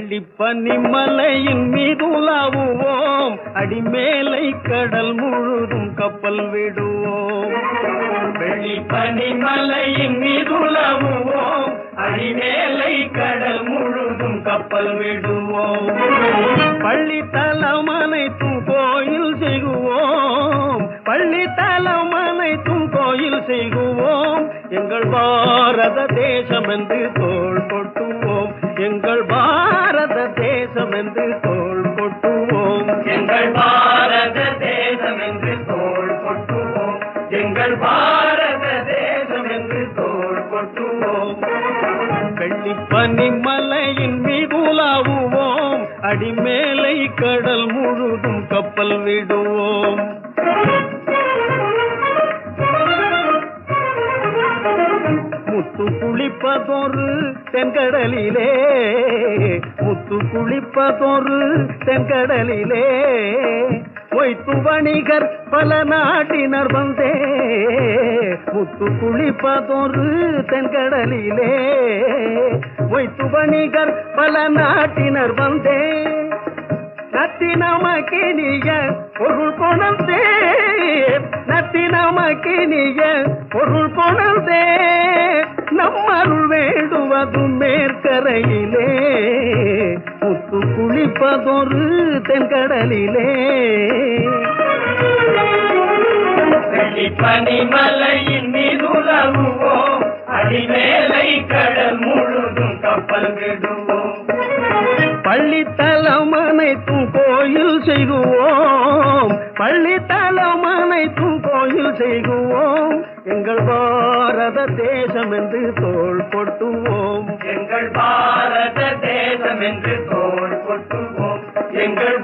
வெள்ளிப்பனிமலையின் மீதுலாவுவோம், அடிமேலை கடல் முழுதும் கப்பல் விடுவோம். வெள்ளிப்பனிமலையின் மீதுலாவுவோம், அடிமேலை கடல் முழுதும் கப்பல் விடுவோம். பள்ளித்தலம் அனைத்தும் கோயில் செய்குவோம், பள்ளித்தலம் அனைத்தும் கோயில் செய்குவோம். எங்கள் பாரத தேசம் என்று தோள் கொட்டுவோம், எங்கள் பாரத தேசம் என்று தோள் கொட்டுவோம். எங்கள் பாரத தேசம் என்று தோள் கொட்டுவோம், எங்கள் பாரத தேசம் என்று தோள் கொட்டுவோம். வெள்ளிப்பனிமலையின் மீதுலாவுவோம், அடிமேலை கடல் முழுதும் கப்பல் விடுவோம். முத்து குளிப்பதொரு தென்கடலிலே, முத்து குளிப்பதொரு தென்கடலிலே, மொய்த்து வணிகர் பல நாட்டினர் வந்தே. முத்து குளிப்பதொரு தென்கடலிலே, மொய்த்து வணிகர் பல நாட்டினர் வந்தே. நத்தி நமக்கினிய பொருள் கொணர்ந்தே, நத்தி நமக்கினிய பொருள் கொணர்ந்தே. நம்மருள் வேண்டுவது மேற்கரையிலே, முத்து குளிப்பதொரு தென்கடலிலே. பனிமலையின் மீதுலாவுவோம், அடிமேலை கடல் முழுதும் கப்பல் விடுவோம். பள்ளித்தலம் அனைத்தும் கோயில் செய்குவோம், பள்ளித்தலம் அனைத்தும் கோயில் செய்குவோம். எங்கள் பாரத தேசம் என்று தோள் கொட்டுவோம், எங்கள் பாரத தேசம் என்று தோள் கொட்டுவோம். எங்கள்